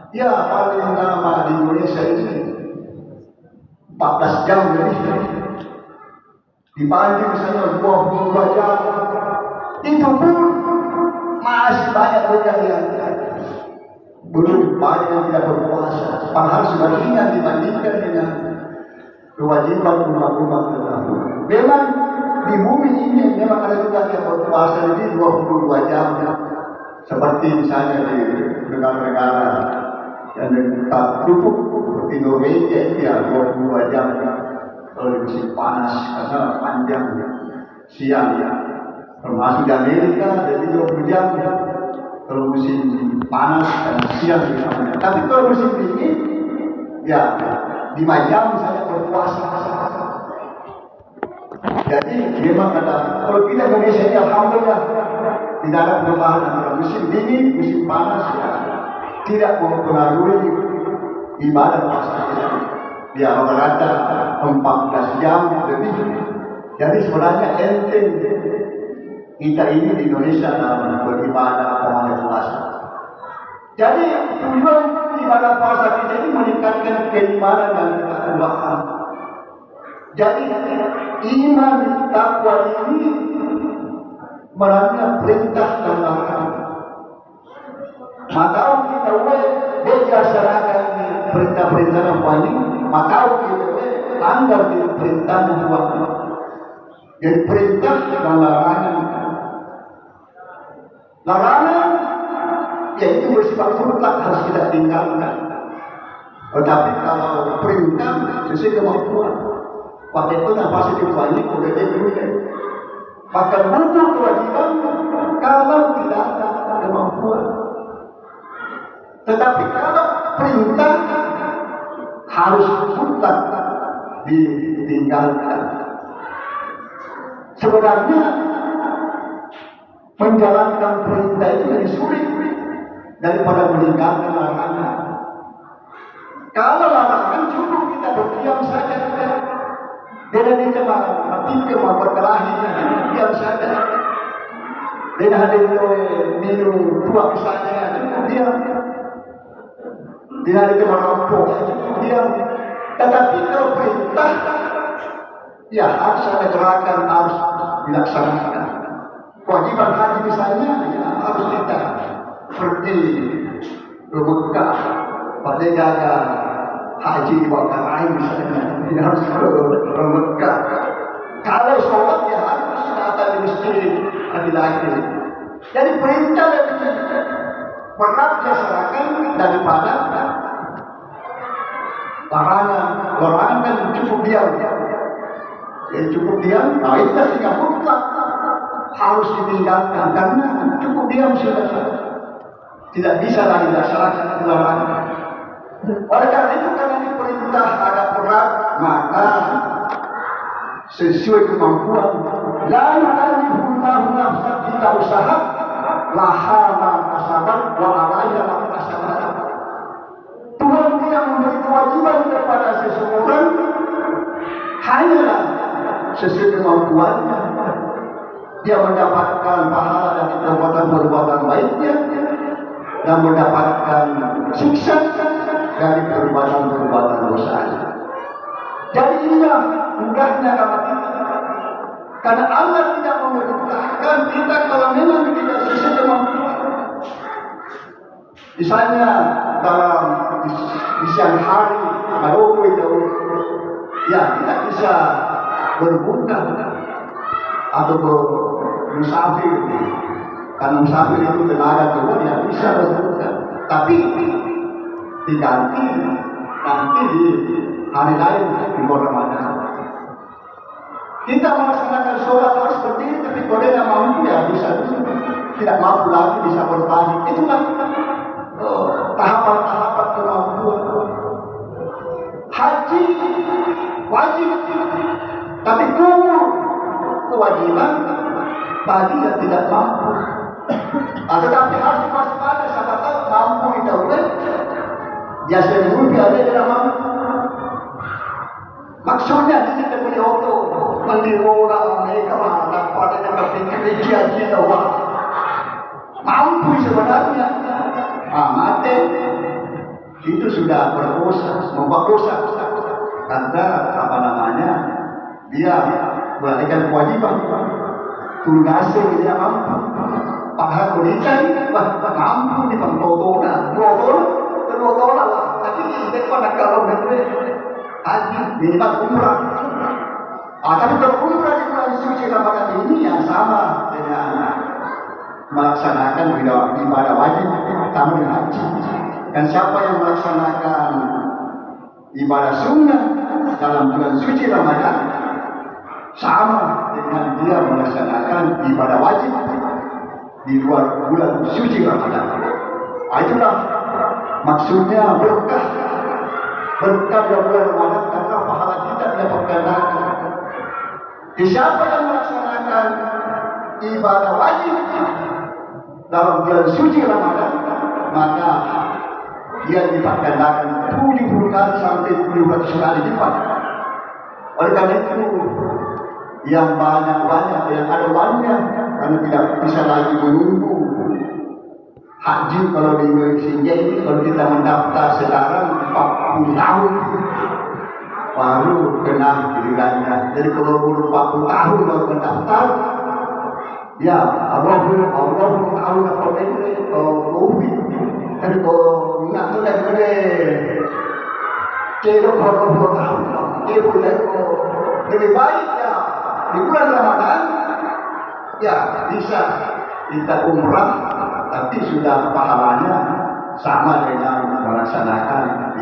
Ya paling lama di Indonesia ini 14 jam lebih. Dibanding misalnya 22 jam, itu pun masih banyak mereka yang belum banyak yang tidak berpuasa. Padahal sudah ringan dibandingkan dengan kewajiban umat-umat terdahulu. Memang di bumi ini memang ada juga yang berpuasa lebih 22 jam, seperti misalnya di negara-negara yang tak cukup seperti Norwegia ya 22 jam kalau di musim panas karena panjang siang ya. Termasuk di Amerika jadi 20 jam ya. Kalau musim panas dan siang ya. Tapi kalau musim dingin ya 5 jam misalnya berpuasa. Jadi memang ada, kalau kita Indonesia ini alhamdulillah tidak ada perubahan antara musim dingin, musim panas ya. Tidak mempengaruhi ibadah puasa kita. Dia rata-rata 14 jam lebih. Jadi sebenarnya enteng kita ini di Indonesia dalam beribadah kepada puasa. Jadi tujuan ibadah puasa kita ini meningkatkan keimanan dan ketakwaan. Jadi iman takwa ini melanggar perintah dan larangan. Maka kita berdasarkan perintah-perintah yang banyak, maka kita langgar di perintah yang banyak. Jadi perintah dan larangan. Larangan yaitu bersifat mutlak harus kita tinggalkan. Tetapi kalau perintah sesuai kemampuan, pada itu pasti dibanyak oleh dia. Maka butuh kewajiban kalau tidak ada kemampuan. Tetapi kalau perintah harus mutlak ditinggalkan. Sebenarnya menjalankan perintah itu lebih sulit daripada meninggalkan larangan. Kalau larangan cukup kita berdiam saja. Dengan dia mati berkelahi, diam saja. Dengan dia minum tua misalnya, diam. Dengan dia merampok, diam. Tetapi kalau perintah, ya harus ada gerakan, harus dilaksanakan. Kewajiban haji misalnya, ya harus kita pergi ke Mekah, pada jaga haji di waktu lain misalnya, dia harus ke Mekah. Kalau sholat ya harus datang di masjid lagi. Jadi perintah lebih berat dilaksanakan daripada larangan. Larangan kan cukup diam. Jadi cukup diam, nah itu tidak mutlak harus ditinggalkan karena cukup diam sudah tidak bisa lagi dilaksanakan larangan. Oleh karena itu karena ini perintah agak berat, maka sesuai kemampuan la yukallifullahu nafsan illa usaha laha ma kasabat wa 'alaiha ma kasabat. Tuhan tidak memberi kewajiban kepada seseorang hanyalah sesuai kemampuannya. Dia mendapatkan pahala dari perbuatan-perbuatan baiknya dan mendapatkan siksa dari perbuatan-perbuatan dosanya. Jadi inilah mudahnya rahmat kita. Karena Allah tidak memerintahkan kita kalau memang kita sesuai kemampuan. Misalnya dalam di siang hari, kalau itu ya kita bisa berbuka atau musafir. Karena musafir itu tenaga keluar ya bisa berbuka. Tapi diganti nanti di hari lain di bulan Ramadan. Kita melaksanakan sholat harus seperti ini, tapi kalau tidak mampu ya bisa tidak mampu lagi bisa berbalik. Itulah tahapan-tahapan kemampuan. Haji wajib, tapi kewajiban bagi yang tidak mampu. Tetapi harus waspada, siapa tahu mampu kita boleh. Biasanya dulu ada tidak mampu. Maksudnya kita punya auto, mendirola mereka mana pada kerja kita mampu sebenarnya. Mati. itu sudah berdosa, membuat dosa. Karena apa namanya, dia melakukan kewajiban, tunasi dia mampu. Padahal kulitan, mampu di pengkotoran, kotoran, tapi dia pada kalau haji minimal umrah. Tapi kalau umrah di bulan suci Ramadan ini yang sama dengan melaksanakan ibadah wajib tamu haji. Dan siapa yang melaksanakan ibadah sunnah dalam bulan suci Ramadan sama dengan dia melaksanakan ibadah wajib di luar bulan suci Ramadan. Itulah maksudnya berkah dalam bulan Ramadan, karena pahala kita dapat gandakan. Siapa yang melaksanakan ibadah wajib dalam bulan suci Ramadan, maka dia lipat gandakan 70 kali sampai 700 kali lipat. Oleh karena itu, yang banyak-banyak, yang ada banyak, karena tidak bisa lagi menunggu haji. Kalau di Indonesia ini, kalau kita mendaftar sekarang 40 tahun baru kena gilirannya. Jadi kalau baru 40 tahun baru mendaftar, ya Allah tahu apa ini COVID. Tapi kalau ingat tu dah kena kalau tahun, dia boleh lebih baik ya di bulan Ramadan ya bisa kita umrah, tapi sudah pahalanya sama dengan melaksanakan